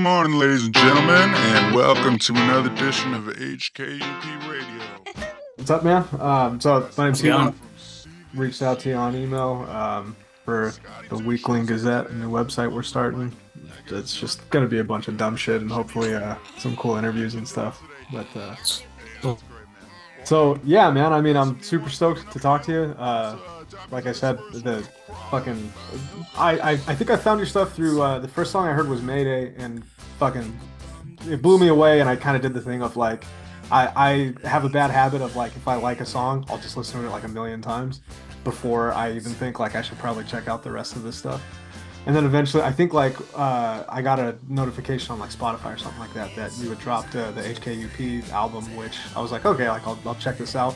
morning, ladies and gentlemen, and welcome to another edition of HKUP Radio. What's up, man? So my name's How's it going? Reached out to you on email for the Weekling Gazette, a new website we're starting. It's just gonna be a bunch of dumb shit and hopefully some cool interviews and stuff. But so yeah, man. I mean, I'm super stoked to talk to you. Like I said, the fucking I think I found your stuff through the first song I heard was Mayday, and fucking it blew me away. And I kind of did the thing of like I have a bad habit of like if I like a song, I'll just listen to it like a million times before I even think like I should probably check out the rest of this stuff. And then eventually, I think like I got a notification on like Spotify or something like that that you had dropped the HKUP album, which I was like, okay, like I'll check this out.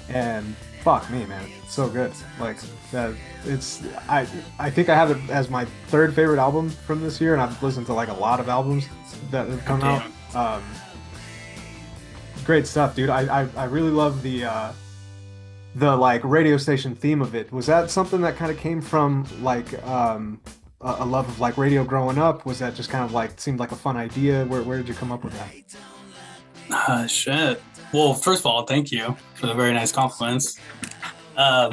And fuck me, man, it's so good. Like that, it's I think I have it as my third favorite album from this year, and I've listened to like a lot of albums that have come out. Great stuff, dude. I really love the like radio station theme of it. Was that something that kind of came from like a love of like radio growing up? Was that just kind of like seemed like a fun idea? Where did you come up with that? Shit. Well, first of all, thank you for the very nice compliments. Yeah,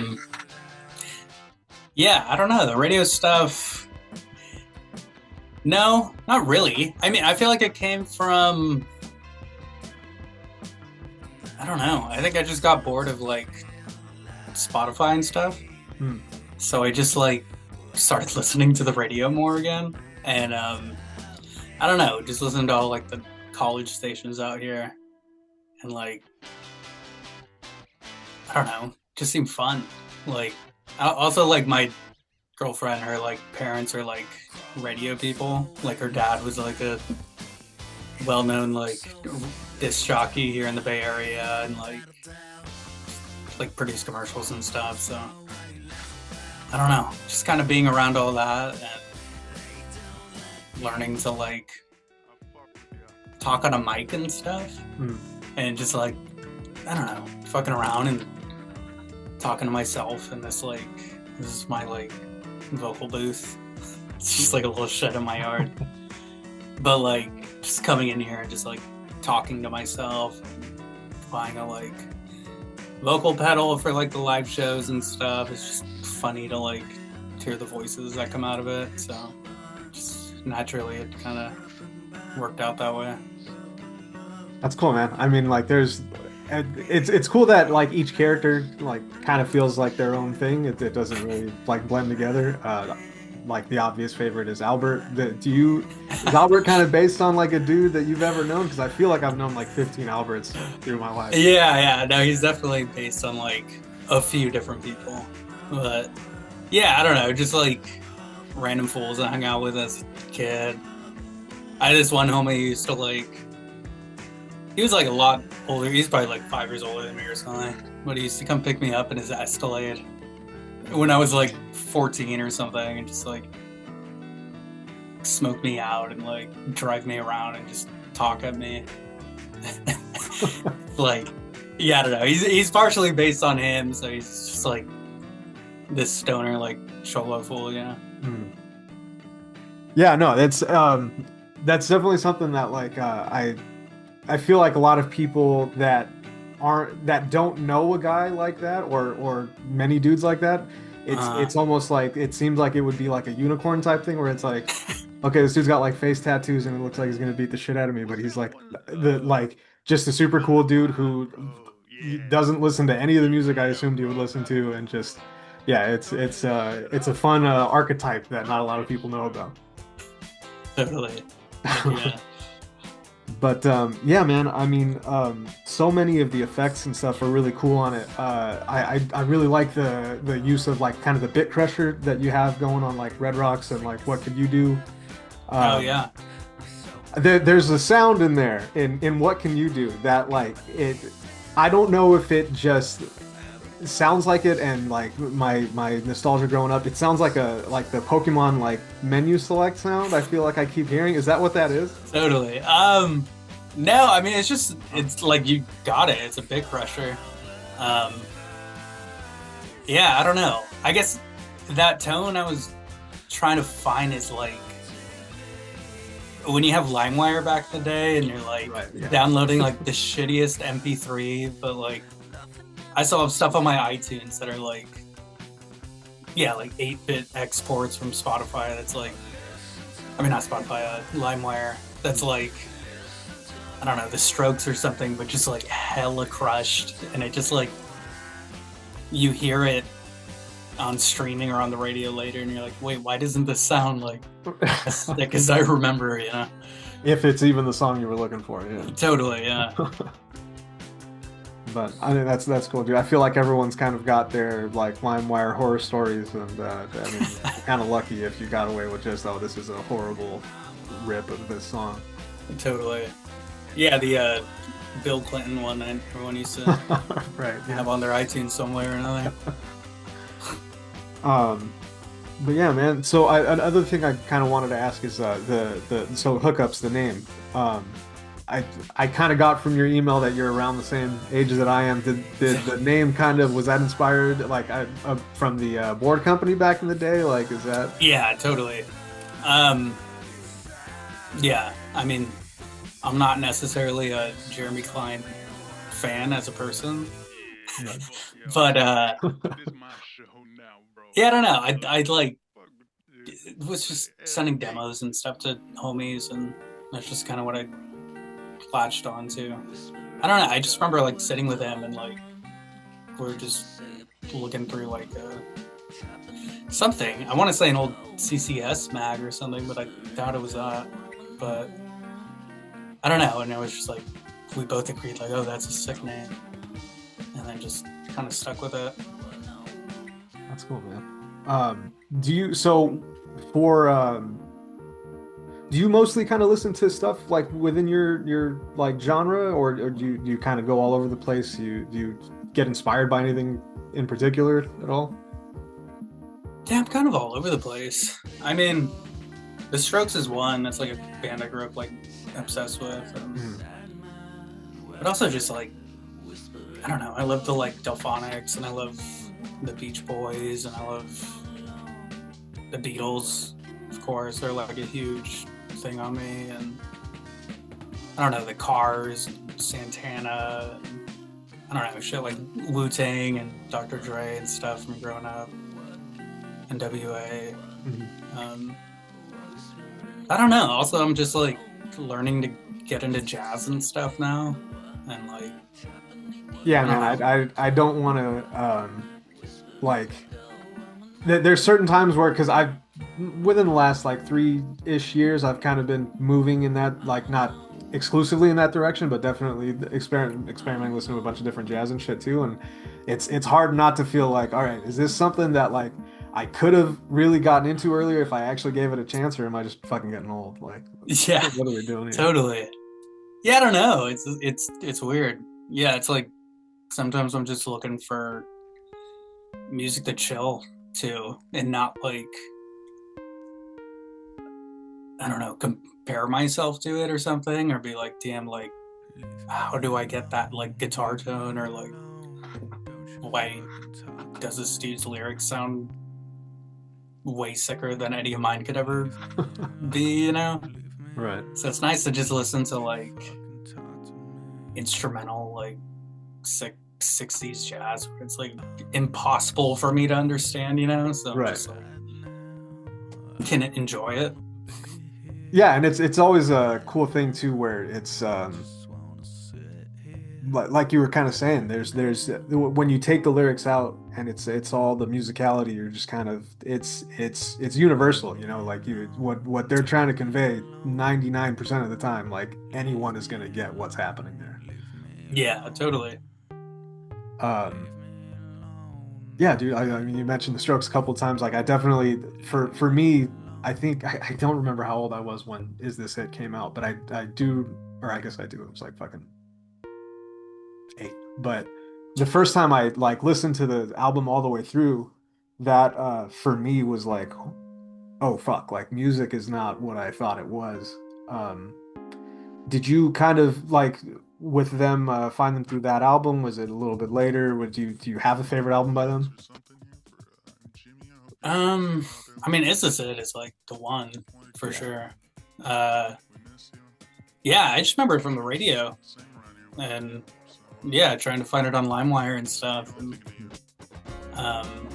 I don't know. The radio stuff. No, not really. I mean, I feel like it came from. I don't know. I think I just got bored of like Spotify and stuff. So I just like started listening to the radio more again. And I don't know, just listening to all like the college stations out here. And like, I don't know, just seemed fun. Like, also like my girlfriend, her like parents are like radio people. Like her dad was like a well-known like disc jockey here in the Bay Area and like produced commercials and stuff. So I don't know, just kind of being around all that and learning to like talk on a mic and stuff. And just like, I don't know, fucking around and talking to myself and this is my like vocal booth. It's just like a little shed in my yard. But like just coming in here and just like talking to myself, buying a like vocal pedal for like the live shows and stuff. It's just funny to like hear the voices that come out of it. So just naturally it kind of worked out that way. That's cool, man. I mean, like, it's cool that like each character like kind of feels like their own thing. It doesn't really like blend together. Like the obvious favorite is Albert. Is Albert kind of based on like a dude that you've ever known? Because I feel like I've known like 15 Alberts through my life. Yeah. No, he's definitely based on like a few different people. But yeah, I don't know, just like random fools I hung out with as a kid. I had this one homie who used to like. He was like a lot older. He's probably like 5 years older than me or something. But he used to come pick me up in his Escalade when I was like 14 or something and just like smoke me out and like drive me around and just talk at me. Like, yeah, I don't know. He's partially based on him, so he's just like this stoner like cholo fool, you know? Yeah, no, that's definitely something that like I feel like a lot of people that don't know a guy like that or many dudes like that, it's almost like it seems like it would be like a unicorn type thing where it's like, okay, this dude's got like face tattoos and it looks like he's gonna beat the shit out of me, but he's like just a super cool dude who doesn't listen to any of the music I assumed he would listen to, and just yeah, it's a fun archetype that not a lot of people know about. Totally. Yeah. But yeah, man. I mean, so many of the effects and stuff are really cool on it. I really like the use of like kind of the bit crusher that you have going on like Red Rocks and like What Could You Do? Oh yeah. There's a sound in there in What Can You Do that like it. I don't know if it just sounds like it, and like my nostalgia growing up, it sounds like the Pokemon like menu select sound. I feel like I keep hearing. Is that what that is? Totally. No, I mean it's like you got it. It's a bit crusher. Yeah, I don't know. I guess that tone I was trying to find is like when you have LimeWire back in the day and you're like downloading like the shittiest MP3, but like I still have stuff on my iTunes that are like, like 8-bit exports from Spotify. That's like, I mean, not Spotify, LimeWire. That's like, I don't know, The Strokes or something, but just like hella crushed. And it just like, you hear it on streaming or on the radio later and you're like, wait, why doesn't this sound like as sick as I remember, you know? If it's even the song you were looking for, yeah. Totally, yeah. But I mean, that's cool, dude. I feel like everyone's kind of got their like LimeWire horror stories, and I mean, you're kind of lucky if you got away with just, oh, this is a horrible rip of this song. Totally. Yeah, the Bill Clinton one that everyone used to have on their iTunes somewhere or another. But yeah, man. So another thing I kind of wanted to ask is so Hookups, the name. I kind of got from your email that you're around the same age that I am. Did the name was that inspired like from the board company back in the day? Like, is that? Yeah, totally. Yeah, I mean, I'm not necessarily a Jeremy Klein fan as a person, but yeah, I don't know. I like was just sending demos and stuff to homies, and that's just kind of what I latched onto. I don't know. I just remember like sitting with him and like we're just looking through like something. I want to say an old CCS mag or something, but I doubt it was that. But I don't know. And it was just like we both agreed like, oh, that's a sick name, and then just kind of stuck with it. That's cool, man. Do you mostly kind of listen to stuff like within your like genre, or do you kind of go all over the place? Do you get inspired by anything in particular at all? Yeah, I'm kind of all over the place. I mean, The Strokes is one. That's like a band I grew up like obsessed with, but also just like I don't know. I love the like Delphonics, and I love the Beach Boys, and I love the Beatles. Of course, they're like a huge thing on me, and I don't know, the Cars, and Santana, and, I don't know, shit like Wu-Tang and Dr. Dre and stuff from growing up, NWA. I don't know. Also, I'm just like learning to get into jazz and stuff now, and like. Yeah, man. I don't want to like. There's certain times where, because I've within the last like 3-ish years, I've kind of been moving in that, like, not exclusively in that direction, but definitely experimenting, listening to a bunch of different jazz and shit too. And it's hard not to feel like, all right, is this something that like I could have really gotten into earlier if I actually gave it a chance, or am I just fucking getting old? Like, yeah, what are we doing here? Totally. Yeah, I don't know. It's weird. Yeah, it's like sometimes I'm just looking for music to chill to, and not like, I don't know, compare myself to it or something, or be like, damn, like, how do I get that like guitar tone, or like, why does this dude's lyrics sound way sicker than any of mine could ever be, you know? Right. So it's nice to just listen to like instrumental, like sick 60s jazz, where it's like impossible for me to understand, you know? So I'm just like, can enjoy it. Yeah, and it's always a cool thing too, where it's like you were kind of saying, there's when you take the lyrics out and it's all the musicality, you're just kind of it's universal, you know, like what they're trying to convey 99% of the time, like anyone is gonna get what's happening there. Yeah, totally. Yeah, dude, I mean, you mentioned the Strokes a couple of times. Like, I definitely, for me, I think I don't remember how old I was when Is This It came out, but I do, or I guess I do. It was like fucking 8. But the first time I like listened to the album all the way through, that for me was like, oh fuck, like music is not what I thought it was. Did you kind of like with them find them through that album? Was it a little bit later? Do you have a favorite album by them? I mean, Is This It is like the one for sure. Yeah, I just remember it from the radio, and yeah, trying to find it on LimeWire and stuff. And, um,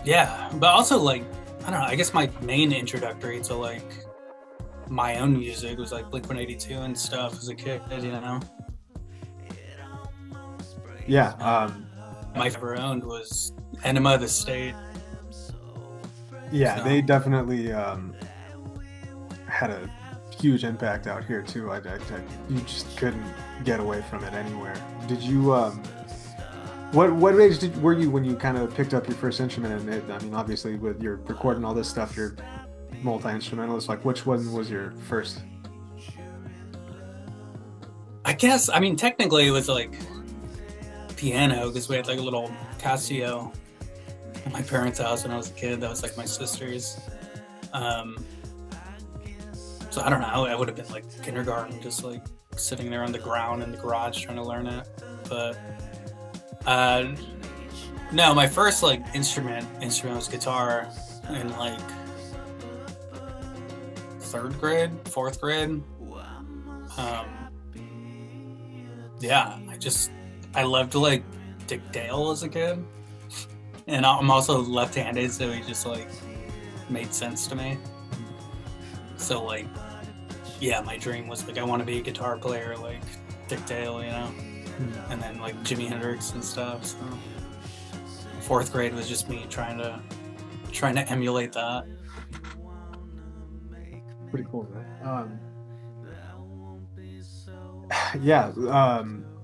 yeah, but also like I don't know. I guess my main introductory to like my own music was like Blink-182 and stuff as a kid. You know. Yeah. My ever owned was Enema of the State. Yeah, So- they definitely had a huge impact out here too. You just couldn't get away from it anywhere. Did you? What age were you when you kind of picked up your first instrument? And I mean, obviously, with your recording all this stuff, you're multi-instrumentalist. Like, which one was your first? I guess, I mean, technically it was like piano because we had like a little Casio at my parents' house when I was a kid. That was like my sister's. So I don't know. I would have been like kindergarten, just like sitting there on the ground in the garage trying to learn it. But no, my first like instrument was guitar in like fourth grade. Yeah, I loved to like Dick Dale as a kid, and I'm also left-handed, so he just like made sense to me. So like, yeah, my dream was like I want to be a guitar player like Dick Dale, you know, and then like Jimi Hendrix and stuff. So fourth grade was just me trying to emulate that. Pretty cool, man. Yeah.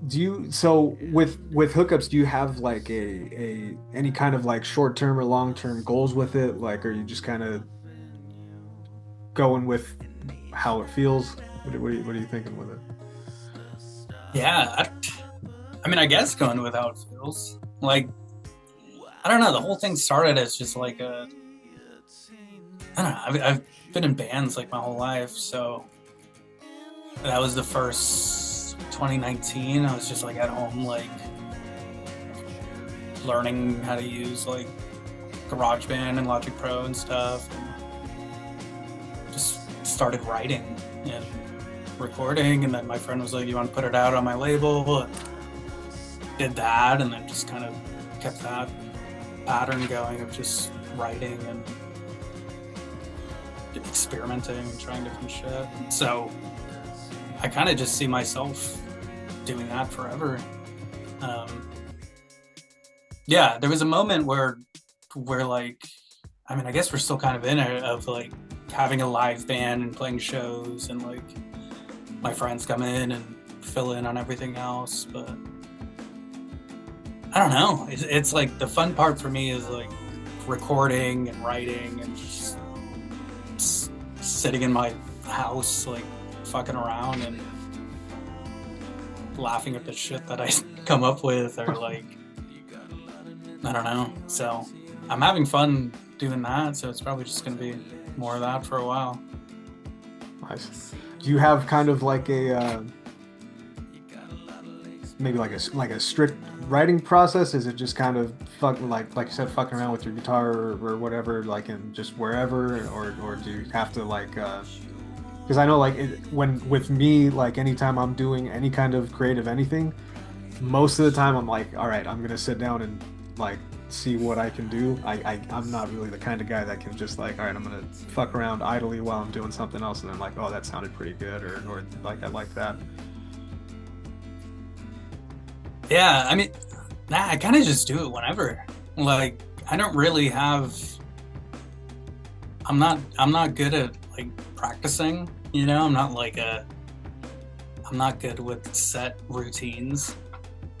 Do you, so with hookups, do you have like a any kind of like short-term or long-term goals with it? Like, are you just kind of going with how it feels? What are you thinking with it? Yeah, I mean, I guess going with how it feels. Like, I don't know. The whole thing started as just like I don't know. I've been in bands like my whole life, so that was the first 2019. I was just like at home, like learning how to use like GarageBand and Logic Pro and stuff, and just started writing and recording. And then my friend was like, "You want to put it out on my label?" And did that, and then just kind of kept that pattern going of just writing and experimenting and trying different shit. So I kind of just see myself doing that forever. Yeah, there was a moment where like, I mean, I guess we're still kind of in it, of like having a live band and playing shows, and like my friends come in and fill in on everything else. But I don't know. It's like the fun part for me is like recording and writing and just sitting in my house, like fucking around and laughing at the shit that I come up with, or like, I don't know. So I'm having fun doing that. So it's probably just going to be more of that for a while. Nice. Do you have kind of like a maybe like a strict writing process? Is it just kind of like you said, fucking around with your guitar or whatever, like in just wherever, or do you have to like because I know like when with me, like anytime I'm doing any kind of creative anything, most of the time I'm like, all right, I'm gonna sit down and like see what I can do. I'm not really the kind of guy that can just like, all right, I'm gonna fuck around idly while I'm doing something else, and then like, oh, that sounded pretty good, or like I like that. Yeah, I mean, I kind of just do it whenever. Like, I don't really have. I'm not good at like practicing. You know, I'm not good with set routines.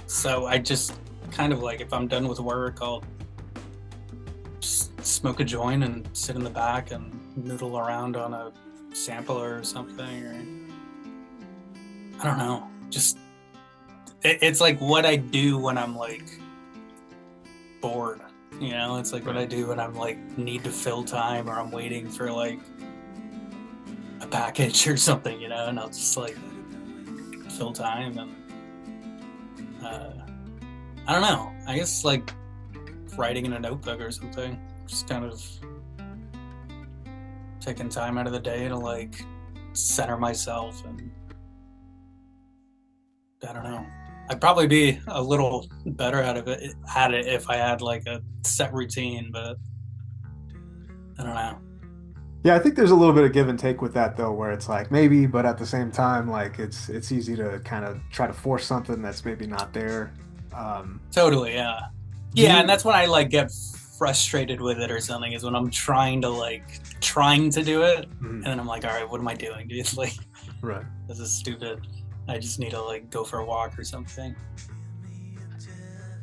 So I just kind of like, if I'm done with work, I'll just smoke a joint and sit in the back and noodle around on a sampler or something, or I don't know. Just it's like what I do when I'm like bored. You know, it's like what I do when I'm like need to fill time, or I'm waiting for like a package or something, you know, and I'll just like fill time. And I don't know, I guess like writing in a notebook or something, just kind of taking time out of the day to like center myself, and I don't know. I'd probably be a little better at it if I had like a set routine, but I don't know. Yeah, I think there's a little bit of give and take with that though, where it's like maybe, but at the same time, like it's easy to kind of try to force something that's maybe not there. Totally, yeah. Yeah, and that's when I like get frustrated with it or something, is when I'm trying to do it, and then I'm like, all right, what am I doing, dude? Like, right. This is stupid. I just need to like go for a walk or something.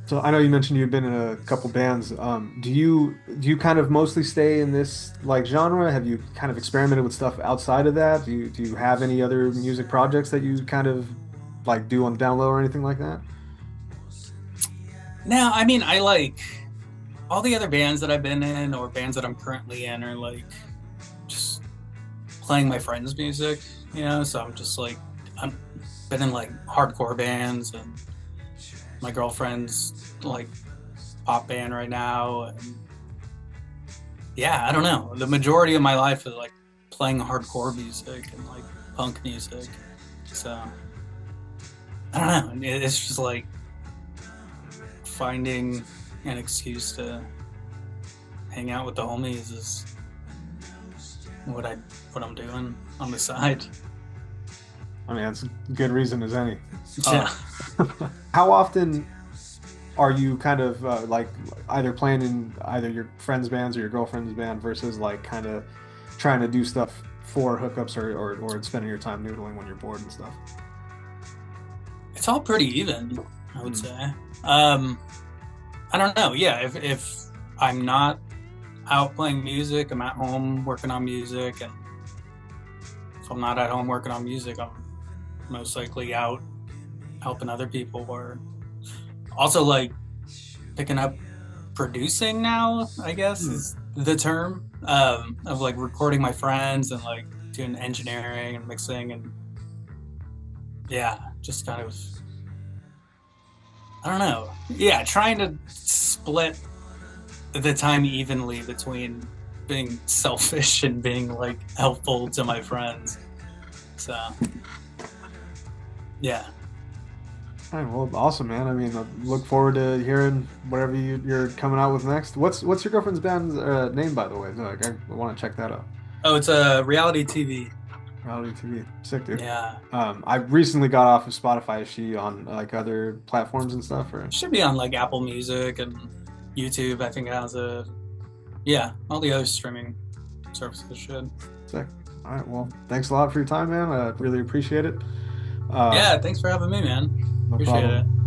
So I know you mentioned you've been in a couple bands. Do you kind of mostly stay in this like genre? Have you kind of experimented with stuff outside of that? Do you have any other music projects that you kind of like do on the down low or anything like that? No, I mean, I like all the other bands that I've been in or bands that I'm currently in are like just playing my friends' music, you know? So I'm just like, I've been in like hardcore bands, and my girlfriend's like pop band right now. And yeah, I don't know. The majority of my life is like playing hardcore music and like punk music. So I don't know. It's just like finding an excuse to hang out with the homies is what I'm doing on the side. I mean, that's a good reason as any. Yeah. How often are you kind of like either playing in either your friend's bands or your girlfriend's band versus like kind of trying to do stuff for hookups or spending your time noodling when you're bored and stuff? It's all pretty even, I would say. I don't know. Yeah, if I'm not out playing music, I'm at home working on music, and if I'm not at home working on music, I'm most likely out helping other people, or also like picking up producing now, I guess is the term, of like recording my friends and like doing engineering and mixing, and yeah, just kind of, I don't know. Yeah, trying to split the time evenly between being selfish and being like helpful to my friends. So yeah. All right, well, awesome, man. I mean, I look forward to hearing whatever you're coming out with next. What's your girlfriend's band's name, by the way? Like, I want to check that out. Oh, it's a Reality TV. Reality TV, sick, dude. Yeah. I recently got off of Spotify. Is she on like other platforms and stuff, or? Should be on like Apple Music and YouTube. I think it has all the other streaming services should. Sick. All right, well, thanks a lot for your time, man. I really appreciate it. Yeah, thanks for having me, man. No Appreciate problem. it.